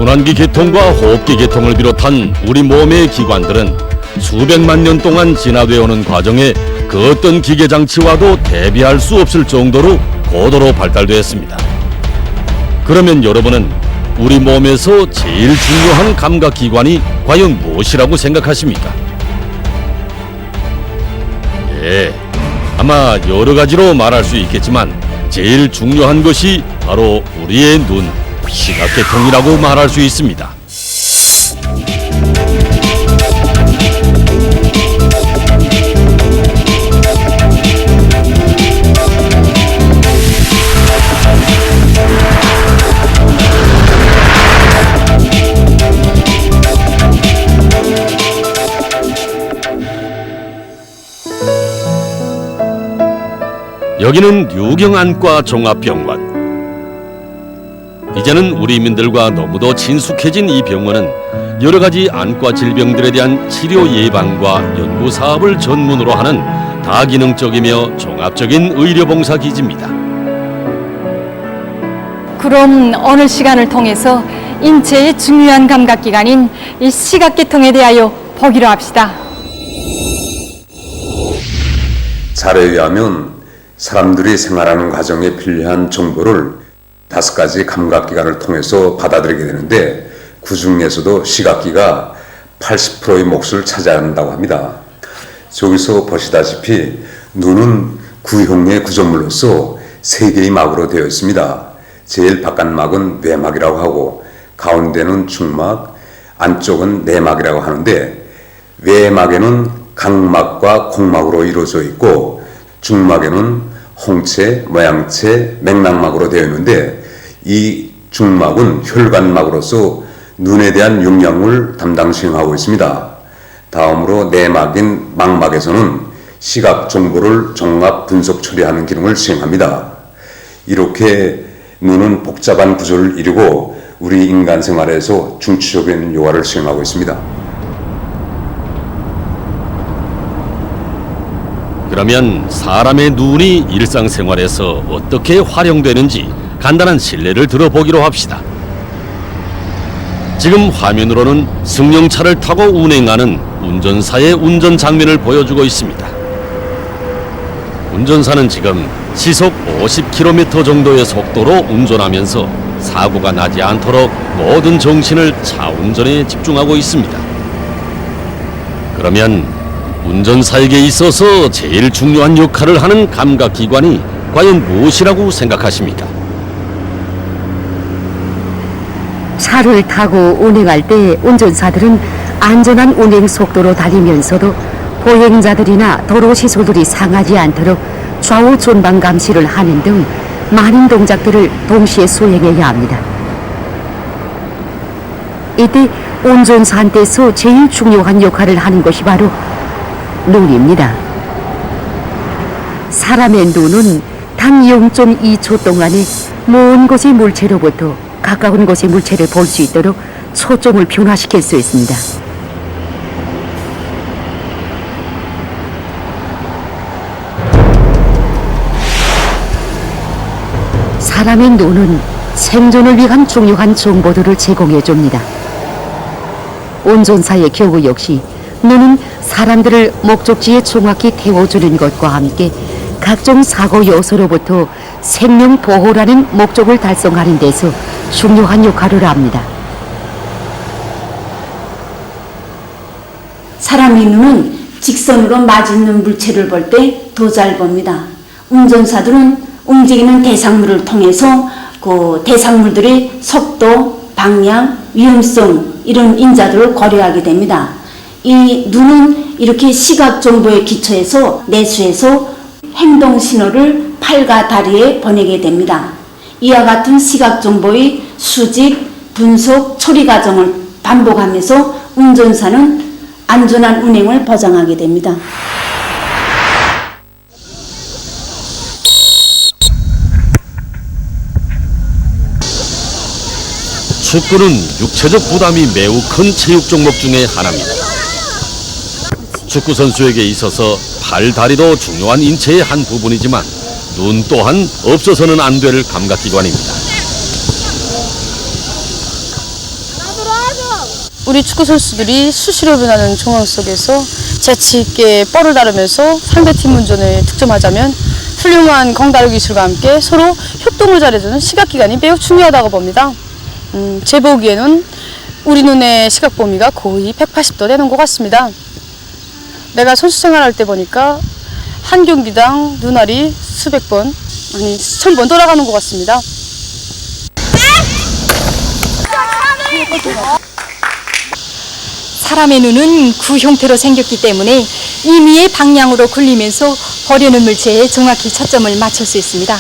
순환기 계통과 호흡기 계통을 비롯한 우리 몸의 기관들은 수백만 년 동안 진화되어 오는 과정에 그 어떤 기계 장치와도 대비할 수 없을 정도로 고도로 발달되었습니다. 그러면 여러분은 우리 몸에서 제일 중요한 감각기관이 과연 무엇이라고 생각하십니까? 예, 아마 여러 가지로 말할 수 있겠지만 제일 중요한 것이 바로 우리의 눈, 시각계통이라고 말할 수 있습니다. 여기는 유경안과 종합병원. 이제는 우리민들과 너무도 친숙해진 이 병원은 여러 가지 안과 질병들에 대한 치료 예방과 연구 사업을 전문으로 하는 다기능적이며 종합적인 의료봉사 기지입니다. 그럼 오늘 시간을 통해서 인체의 중요한 감각기관인 이 시각계통에 대하여 보기로 합시다. 잘에 의하면 사람들이 생활하는 과정에 필요한 정보를 5가지 감각기관을 통해서 받아들이게 되는데 그 중에서도 시각기가 80%의 몫을 차지한다고 합니다. 저기서 보시다시피 눈은 구형의 구조물로서 3개의 막으로 되어 있습니다. 제일 바깥막은 외막이라고 하고 가운데는 중막, 안쪽은 내막이라고 하는데 외막에는 각막과 곡막으로 이루어져 있고 중막에는 홍채, 모양채, 맥락막으로 되어 있는데 이 중막은 혈관막으로서 눈에 대한 영향을 담당 수행하고 있습니다. 다음으로 내막인 망막에서는 시각 정보를 종합 분석 처리하는 기능을 수행합니다. 이렇게 눈은 복잡한 구조를 이루고 우리 인간 생활에서 중추적인 요하를 수행하고 있습니다. 그러면 사람의 눈이 일상생활에서 어떻게 활용되는지 간단한 실례를 들어보기로 합시다. 지금 화면으로는 승용차를 타고 운행하는 운전사의 운전 장면을 보여주고 있습니다. 운전사는 지금 시속 50km 정도의 속도로 운전하면서 사고가 나지 않도록 모든 정신을 차 운전에 집중하고 있습니다. 그러면 운전사에게 있어서 제일 중요한 역할을 하는 감각기관이 과연 무엇이라고 생각하십니까? 차를 타고 운행할 때 운전사들은 안전한 운행 속도로 달리면서도 보행자들이나 도로 시설들이 상하지 않도록 좌우 존방 감시를 하는 등 많은 동작들을 동시에 수행해야 합니다. 이때 운전사한테서 제일 중요한 역할을 하는 것이 바로 눈입니다. 사람의 눈은 단 0.2초 동안에 먼 곳의 물체로부터 가까운 곳의 물체를 볼 수 있도록 초점을 변화시킬 수 있습니다. 사람의 눈은 생존을 위한 중요한 정보들을 제공해 줍니다. 운전사의 경우 역시 눈은 사람들을 목적지에 정확히 태워주는 것과 함께 각종 사고 요소로부터 생명 보호라는 목적을 달성하는 데서 중요한 역할을 합니다. 사람의 눈은 직선으로 맞있는 물체를 볼 때 더 잘 봅니다. 운전사들은 움직이는 대상물을 통해서 그 대상물들의 속도, 방향, 위험성 이런 인자들을 고려하게 됩니다. 이 눈은 이렇게 시각 정보에 기초해서 내수해서 행동 신호를 팔과 다리에 보내게 됩니다. 이와 같은 시각 정보의 수집, 분석, 처리 과정을 반복하면서 운전사는 안전한 운행을 보장하게 됩니다. 축구는 육체적 부담이 매우 큰 체육 종목 중에 하나입니다. 축구 선수에게 있어서 팔, 다리도 중요한 인체의 한 부분이지만 눈 또한 없어서는 안 될 감각기관입니다. 우리 축구 선수들이 수시로 변하는 정황 속에서 재치 있게 볼을 다루면서 상대팀 운전을 득점하자면 훌륭한 공다루 기술과 함께 서로 협동을 잘해주는 시각기관이 매우 중요하다고 봅니다. 제 보기에는 우리 눈의 시각 범위가 거의 180도 되는 것 같습니다. 내가 선수 생활할 때 보니까 한 경기당 눈알이 수백 번, 아니 1000번 돌아가는 것 같습니다. 사람의 눈은 구 형태로 생겼기 때문에 임의의 방향으로 굴리면서 버리는 물체에 정확히 초점을 맞출 수 있습니다.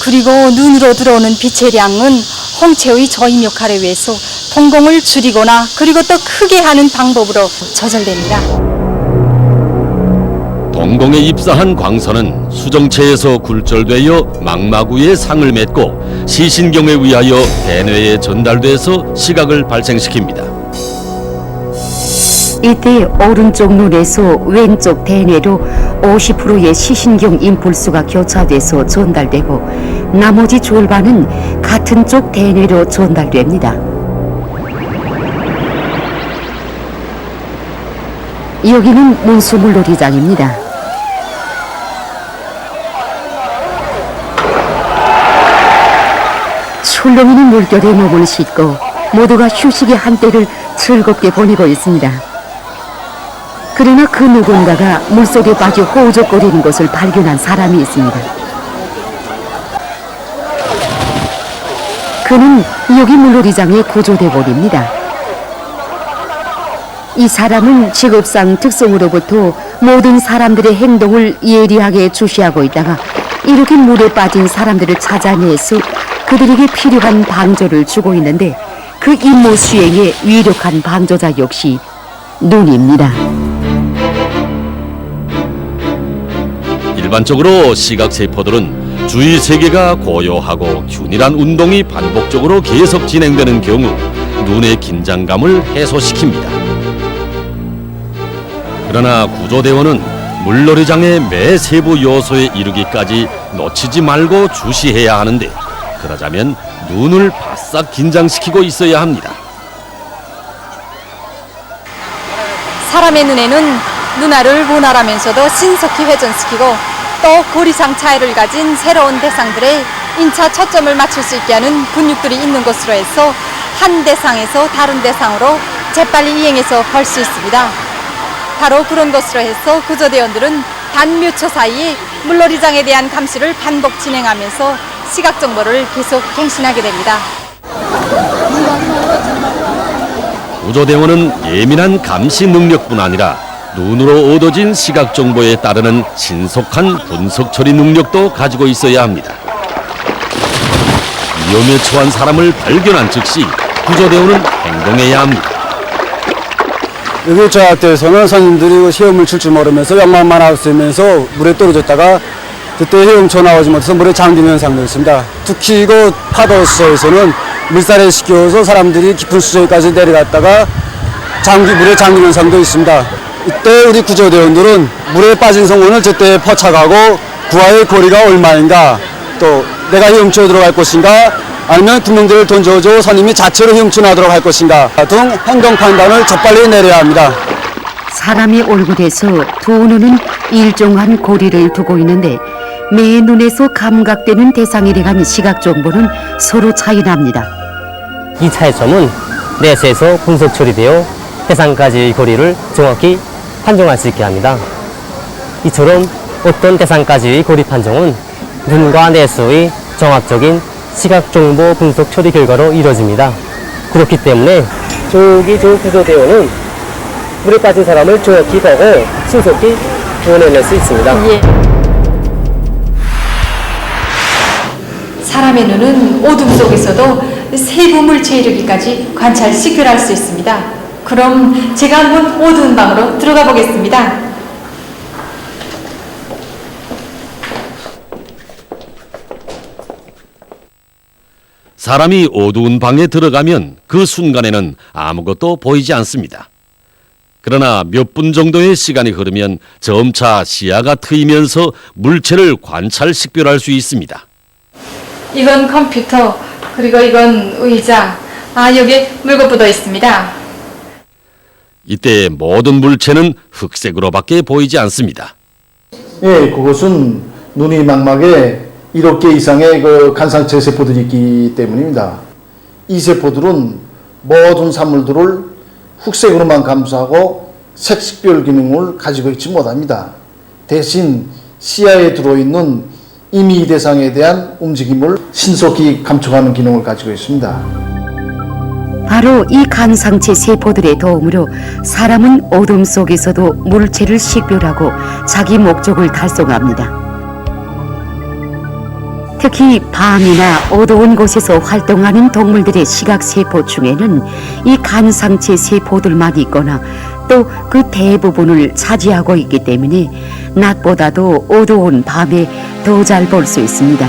그리고 눈으로 들어오는 빛의 양은 홍채의 저임 역할에 의해서 동공을 줄이거나 그리고 또 크게 하는 방법으로 조절됩니다. 동공에 입사한 광선은 수정체에서 굴절되어 망막위에 상을 맺고 시신경에 의하여 대뇌에 전달돼서 시각을 발생시킵니다. 이때 오른쪽 눈에서 왼쪽 대뇌로 50%의 시신경 임펄스가 교차돼서 전달되고 나머지 절반은 같은 쪽 대뇌로 전달됩니다. 여기는 문수물놀이장입니다. 출렁이는 물결에 몸을 싣고 모두가 휴식의 한때를 즐겁게 보내고 있습니다. 그러나 그 누군가가 물속에 빠져 호우적거리는 것을 발견한 사람이 있습니다. 그는 여기 물놀이장의 구조대원입니다. 이 사람은 직업상 특성으로부터 모든 사람들의 행동을 예리하게 주시하고 있다가 이렇게 물에 빠진 사람들을 찾아내서 그들에게 필요한 방조를 주고 있는데 그 임무 수행의 유력한 방조자 역시 눈입니다. 일반적으로 시각세포들은 주위 세계가 고요하고 균일한 운동이 반복적으로 계속 진행되는 경우 눈의 긴장감을 해소시킵니다. 그러나 구조대원은 물놀이장의 매 세부 요소에 이르기까지 놓치지 말고 주시해야 하는데 그러자면 눈을 바싹 긴장시키고 있어야 합니다. 사람의 눈에는 눈알을 원활하면서도 신속히 회전시키고 또 고리상 차이를 가진 새로운 대상들의 인차 초점을 맞출 수 있게 하는 근육들이 있는 것으로 해서 한 대상에서 다른 대상으로 재빨리 이행해서 볼 수 있습니다. 바로 그런 것으로 해서 구조대원들은 단 몇 초 사이에 물놀이장에 대한 감시를 반복 진행하면서 시각 정보를 계속 갱신하게 됩니다. 구조대원은 예민한 감시 능력뿐 아니라 눈으로 얻어진 시각 정보에 따르는 신속한 분석 처리 능력도 가지고 있어야 합니다. 위험에 처한 사람을 발견한 즉시 구조대원은 행동해야 합니다. 여기 저학교에서는 선생님들이 시험을 칠 줄 모르면서 영망만 하고 있으면서 물에 떨어졌다가 그때 헤엄쳐 나오지 못해서 물에 잠기는 현상도 있습니다. 특히 이곳 파도수소에서는 물살에 싣겨서 사람들이 깊은 수조까지 내려갔다가 물에 잠기는 현상도 있습니다. 이때 우리 구조대원들은 물에 빠진 성원을 제때 포착하고 구하의 거리가 얼마인가, 또 내가 헤엄쳐 들어갈 것인가, 아니면 구명대를 던져줘 선임이 자체로 헤엄쳐 나도록 할 것인가 등 행동 판단을 재빨리 내려야 합니다. 사람의 얼굴에서 두 눈은 일정한 고리를 두고 있는데 매 눈에서 감각되는 대상에 대한 시각 정보는 서로 차이납니다. 이 차이점은 넷에서 분석 처리되어 대상까지의 거리를 정확히 판정할 수 있게 합니다. 이처럼 어떤 대상까지의 거리 판정은 눈과 넷의 정확적인 시각 정보 분석 처리 결과로 이루어집니다. 그렇기 때문에 저기 저 구조대원은 물에 빠진 사람을 정확히 보고 신속히 구원해낼 수 있습니다. 예. 사람의 눈은 어둠 속에서도 세부 물체에 이르기까지 관찰 식별할 수 있습니다. 그럼 제가 한번 어두운 방으로 들어가 보겠습니다. 사람이 어두운 방에 들어가면 그 순간에는 아무것도 보이지 않습니다. 그러나 몇 분 정도의 시간이 흐르면 점차 시야가 트이면서 물체를 관찰 식별할 수 있습니다. 이건 컴퓨터, 그리고 이건 의자, 여기 물건 묻어 있습니다. 이때 모든 물체는 흑색으로밖에 보이지 않습니다. 예, 그것은 눈이 망막에 1억 개 이상의 그 간상체 세포들이 있기 때문입니다. 이 세포들은 모든 산물들을 흑색으로만 감싸고 색식별 기능을 가지고 있지 못합니다. 대신 시야에 들어있는 임의 대상에 대한 움직임을 신속히 감축하는 기능을 가지고 있습니다. 바로 이 간상체 세포들의 도움으로 사람은 어둠 속에서도 물체를 식별하고 자기 목적을 달성합니다. 특히 밤이나 어두운 곳에서 활동하는 동물들의 시각세포 중에는 이 간상체 세포들만 있거나 또 그 대부분을 차지하고 있기 때문에 낮보다도 어두운 밤에 더 잘 볼 수 있습니다.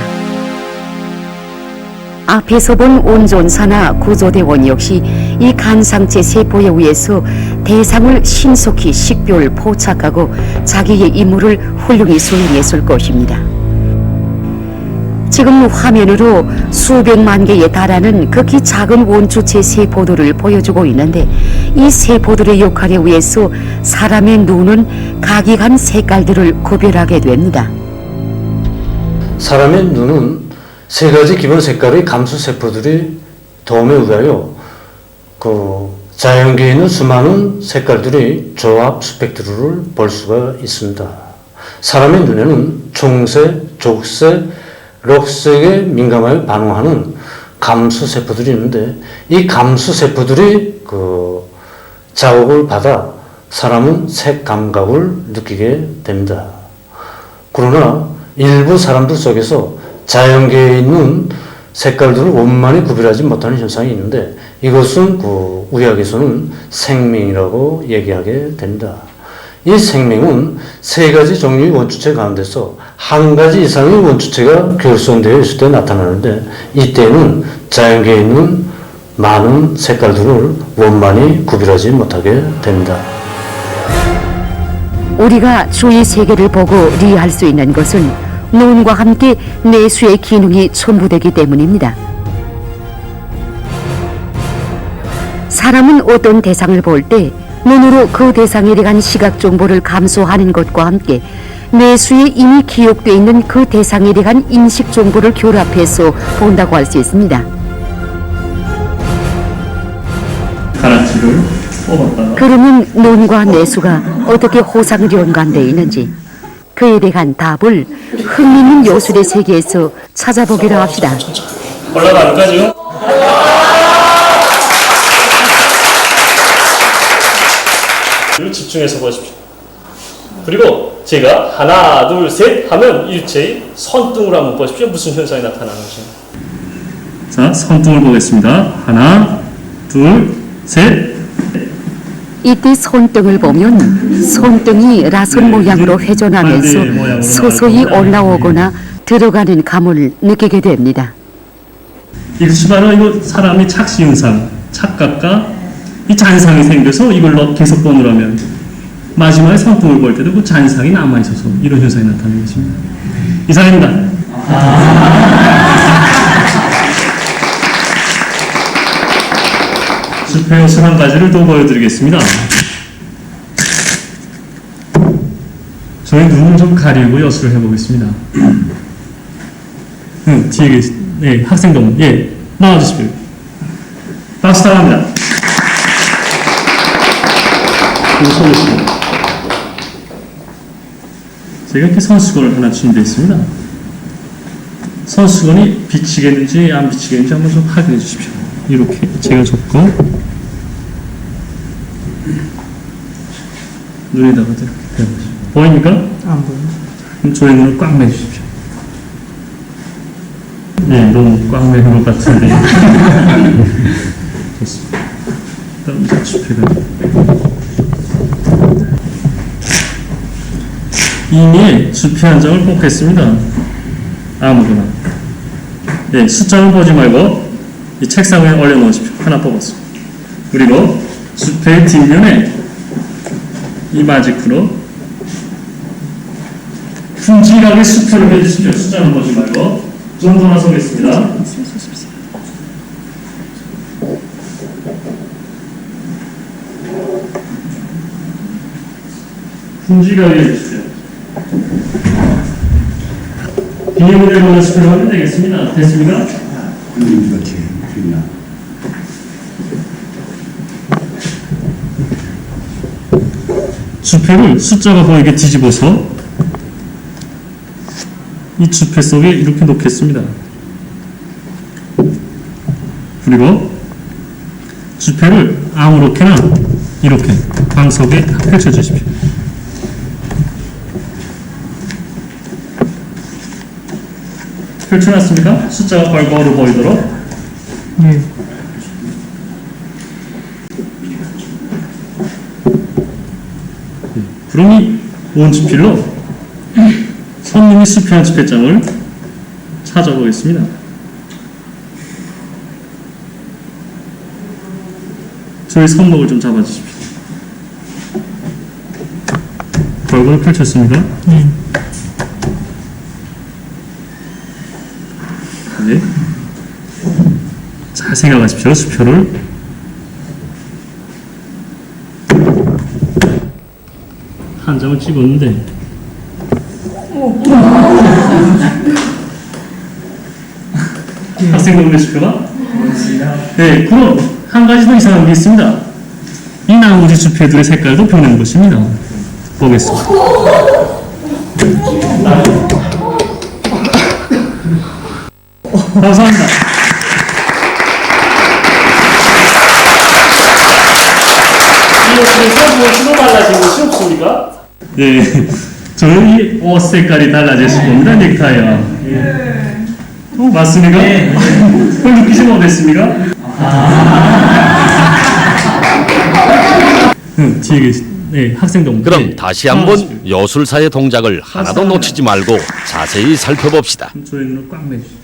앞에서 본 운전사나 구조대원 역시 이 간상체 세포에 의해서 대상을 신속히 식별, 포착하고 자기의 임무를 훌륭히 수행했을 것입니다. 지금 화면으로 수백만 개에 달하는 극히 작은 원주체 세포들을 보여주고 있는데 이 세포들의 역할에 의해서 사람의 눈은 각기한 색깔들을 구별하게 됩니다. 사람의 눈은 세 가지 기본 색깔의 감수 세포들이 도움에 의하여 자연계에 있는 수많은 색깔들의 조합 스펙트럼을 볼 수가 있습니다. 사람의 눈에는 총색, 족색, 록색에 민감하게 반응하는 감수 세포들이 있는데 이 감수 세포들이 자극을 받아 사람은 색 감각을 느끼게 됩니다. 그러나 일부 사람들 속에서 자연계에 있는 색깔들을 원만히 구별하지 못하는 현상이 있는데 이것은 의학에서는 생명이라고 얘기하게 됩니다. 이 생명은 세 가지 종류의 원주체 가운데서 한 가지 이상의 원주체가 결손되어 있을 때 나타나는데 이때는 자연계에 있는 많은 색깔들을 원만히 구별하지 못하게 됩니다. 우리가 주위 세계를 보고 이해할 수 있는 것은 눈과 함께 내수의 기능이 첨부되기 때문입니다. 사람은 어떤 대상을 볼 때 눈으로 그 대상에 대한 시각 정보를 감수하는 것과 함께 내수에 이미 기록되어 있는 그 대상에 대한 인식 정보를 결합해서 본다고 할 수 있습니다. 가라치를 뽑았다가 그러면 눈과 내수가 어떻게 호상 연관되어 있는지 그에 대한 답을 흥미있는 요술의 세계에서 찾아보기로 합시다. 올라갈까 지금? 집중해서 보십시오. 그리고 제가 하나, 둘, 셋 하면 일체의 손등으로 한번 보십시오. 무슨 현상이 나타나는지. 자, 손등을 보겠습니다. 하나, 둘, 셋. 이때 손등을 보면 손등이 라손 모양으로 회전하면서 서서히 올라오거나 들어가는 감을 느끼게 됩니다. 이것이 바로 이거 사람의 착시 현상, 착각과 이 잔상이 생겨서 이걸 계속 보느라면 마지막에 손등을 볼 때도 그 잔상이 남아있어서 이런 현상이 나타나는 것입니다. 이상입니다. 숲의 요술 한 가지를 더 보여드리겠습니다. 저희 눈을 좀 가리고 요술을 해보겠습니다. 뒤에 네, 학생들, 예, 나와주십시오. 박수 당합니다. 제가 이렇게 선수건을 하나 준비했습니다. 선수건이 비치겠는지 안 비치겠는지 한번 좀 확인해 주십시오. 이렇게 제가 줬고 눈에다가 이렇게 대보십시오. 보입니까? 안 보여요. 그럼 저의 눈을 꽉 매주십시오. 네, 너무 꽉 매는 것 같은데. 좋습니다. 다음 수표가 이미 수표 한 장을 뽑겠습니다. 아무거나. 네, 숫자를 보지 말고 이 책상 위에 올려놓으십시오. 하나 뽑았어. 그리고 수표의 뒷면에 이 마지크로 큼직하게 수표를 해주십시오. 숫자를 보지 말고. 좀 더 나서겠습니다. 품질이 알려주십시오. 비닐무대로 오는 숲을 하면 되겠습니다. 됐습니까? 주패를 숫자가 보이게 뒤집어서 이 주패 속에 이렇게 놓겠습니다. 그리고 주패를 아무렇게나 이렇게 방석에 펼쳐 주십시오. 펼쳐놨습니까? 숫자가 벌거로 보이도록. 네. 그럼 이 원주필로 손님이 수표한 주패장을 찾아보겠습니다. 저희 손목을 좀 잡아주십시오. 벌거를 펼쳤습니다. 네. 잘 생각하십시오. 수표를 한 장을 찍었는데 학생분들 수표가? 네, 그럼 한 가지 더 이상한 게 있습니다. 이 나머지 수표들의 색깔도 변한 것입니다. 보겠습니다. 감사합니다. 이 옷에서 무엇으로 달라진 것이 없습니까? 네, 저는 이 옷 색깔이 달라졌을 겁니다. 넥타이와. 맞습니까? 네. 그걸 느끼지 못했습니까? 뒤에 계신 네, 학생들. 그럼 다시 한번 여술사의 동작을 하나도 놓치지 말고 자세히 살펴봅시다. 저의 눈을 꽉 매주십시오.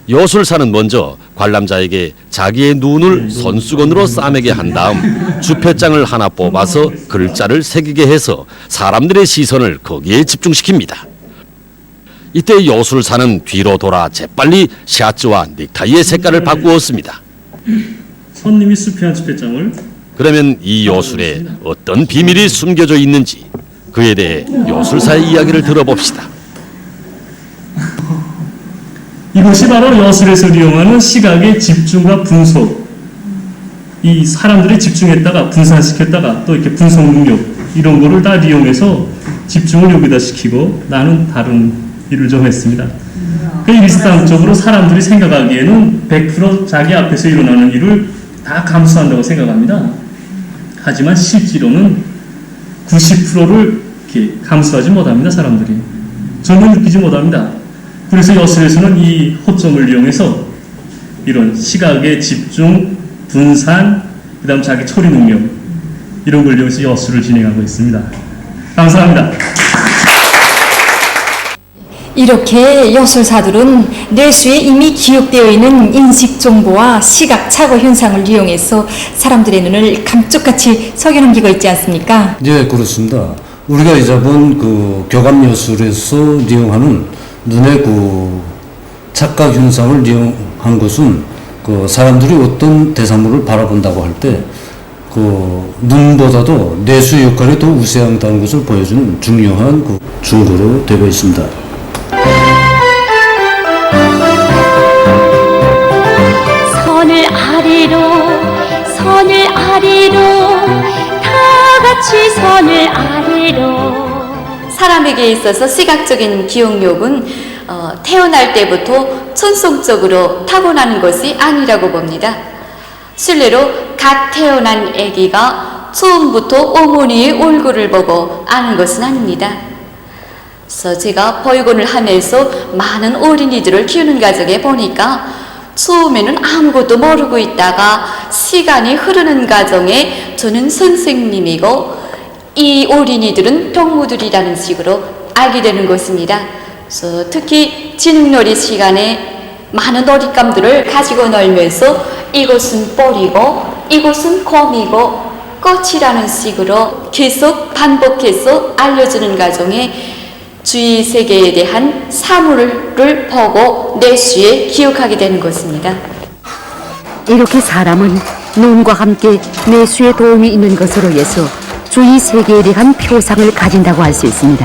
여술사는 먼저 관람자에게 자기의 눈을 손수건으로 싸매게 한 다음 주패장을 하나 뽑아서 글자를 새기게 해서 사람들의 시선을 거기에 집중시킵니다. 이때 여술사는 뒤로 돌아 재빨리 샤츠와 넥타이의 색깔을 바꾸었습니다. 손님이 수표한 주패장을 그러면 이 여술에 어떤 비밀이 숨겨져 있는지 그에 대해 여술사의 이야기를 들어봅시다. 이것이 바로 여술에서 이용하는 시각의 집중과 분석. 이 사람들이 집중했다가 분산시켰다가 또 이렇게 분석 능력 이런 거를 다 이용해서 집중을 여기다 시키고 나는 다른 일을 좀 했습니다. 그 일상적으로 사람들이 생각하기에는 100% 자기 앞에서 일어나는 일을 다 감수한다고 생각합니다. 하지만 실제로는 90%를 이렇게 감수하지 못합니다. 사람들이. 전혀 느끼지 못합니다. 그래서 여술에서는 이 호점을 이용해서 이런 시각의 집중, 분산, 그 다음 자기 처리 능력 이런 걸 이용해서 여술을 진행하고 있습니다. 감사합니다. 이렇게 여술사들은 뇌수에 이미 기억되어 있는 인식 정보와 시각 착오 현상을 이용해서 사람들의 눈을 감쪽같이 속여넘기고 있지 않습니까? 네, 그렇습니다. 우리가 이자본 그 교감 여술에서 이용하는 눈의 그 착각 현상을 이용한 것은 그 사람들이 어떤 대상물을 바라본다고 할 때 그 눈보다도 뇌수 역할이 더 우세하다는 것을 보여주는 중요한 그 증거로 되고 있습니다. 선을 아래로 다 같이 선을 아래로. 사람에게 있어서 시각적인 기억력은 태어날 때부터 천성적으로 타고나는 것이 아니라고 봅니다. 실례로 갓 태어난 아기가 처음부터 어머니의 얼굴을 보고 아는 것은 아닙니다. 그래서 제가 보육원을 하면서 많은 어린이들을 키우는 과정에 보니까 처음에는 아무것도 모르고 있다가 시간이 흐르는 과정에 저는 선생님이고 이 어린이들은 동무들이라는 식으로 알게 되는 것입니다. 그래서 특히 지능놀이 시간에 많은 놀잇감들을 가지고 놀면서 이것은 뻘이고 이것은 곰이고 꽃이라는 식으로 계속 반복해서 알려주는 과정에 주위 세계에 대한 사물을 보고 뇌수에 기억하게 되는 것입니다. 이렇게 사람은 눈과 함께 뇌수에 도움이 있는 것으로 해서 주위 세계에 대한 표상을 가진다고 할 수 있습니다.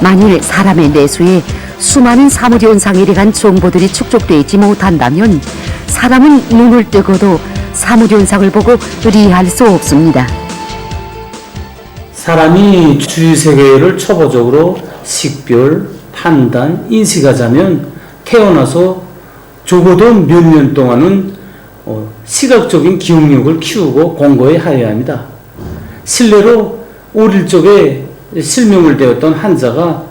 만일 사람의 뇌수에 수많은 사무현상에 대한 정보들이 축적되어 있지 못한다면 사람은 눈을 뜨고도 사무현상을 보고 이해할 수 없습니다. 사람이 주위 세계를 초보적으로 식별, 판단, 인식하자면 태어나서 적어도 몇 년 동안은 시각적인 기억력을 키우고 공부해 하여야 합니다. 실례로 어릴 적에 실명을 되었던 환자가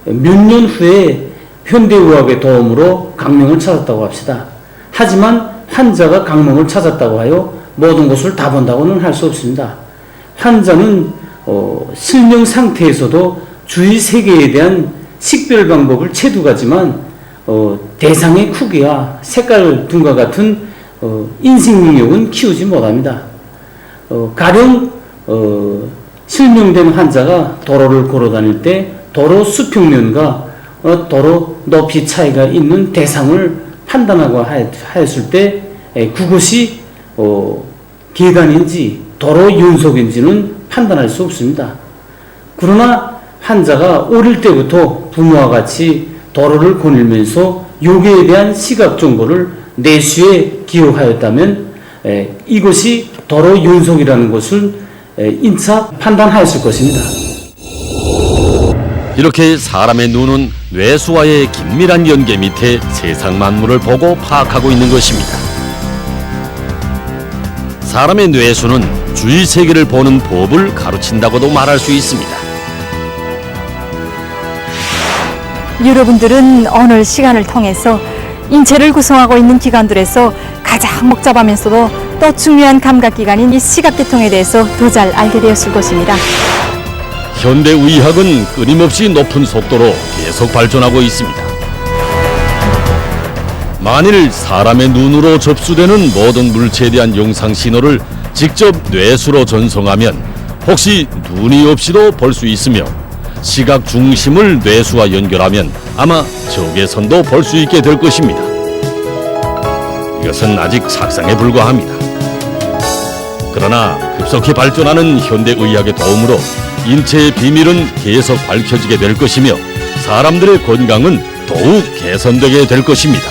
몇 년 후에 현대의학의 도움으로 강명을 찾았다고 합시다. 하지만 환자가 강명을 찾았다고 하여 모든 것을 다 본다고는 할 수 없습니다. 환자는 실명 상태에서도 주위 세계에 대한 식별 방법을 채두가지만 대상의 크기와 색깔 등과 같은 인식 능력은 키우지 못합니다. 가령 실명된 환자가 도로를 걸어다닐 때 도로 수평면과 도로 높이 차이가 있는 대상을 판단하고 하였을 때 그것이 계단인지 도로 연속인지는 판단할 수 없습니다. 그러나 환자가 어릴 때부터 부모와 같이 도로를 거닐면서 요괴에 대한 시각 정보를 뇌수에 기억하였다면 이것이 도로 연속이라는 것을 인차 판단하였을 것입니다. 이렇게 사람의 눈은 뇌수와의 긴밀한 연계 밑에 세상 만물을 보고 파악하고 있는 것입니다. 사람의 뇌수는 주위 세계를 보는 법을 가르친다고도 말할 수 있습니다. 여러분들은 오늘 시간을 통해서 인체를 구성하고 있는 기관들에서 가장 복잡하면서도 또 중요한 감각기관인 이 시각계통에 대해서 더 잘 알게 되었을 것입니다. 현대의학은 끊임없이 높은 속도로 계속 발전하고 있습니다. 만일 사람의 눈으로 접수되는 모든 물체에 대한 영상 신호를 직접 뇌수로 전송하면 혹시 눈이 없이도 볼 수 있으며 시각 중심을 뇌수와 연결하면 아마 적외선도 볼 수 있게 될 것입니다. 이것은 아직 상상에 불과합니다. 그러나 급속히 발전하는 현대의학의 도움으로 인체의 비밀은 계속 밝혀지게 될 것이며 사람들의 건강은 더욱 개선되게 될 것입니다.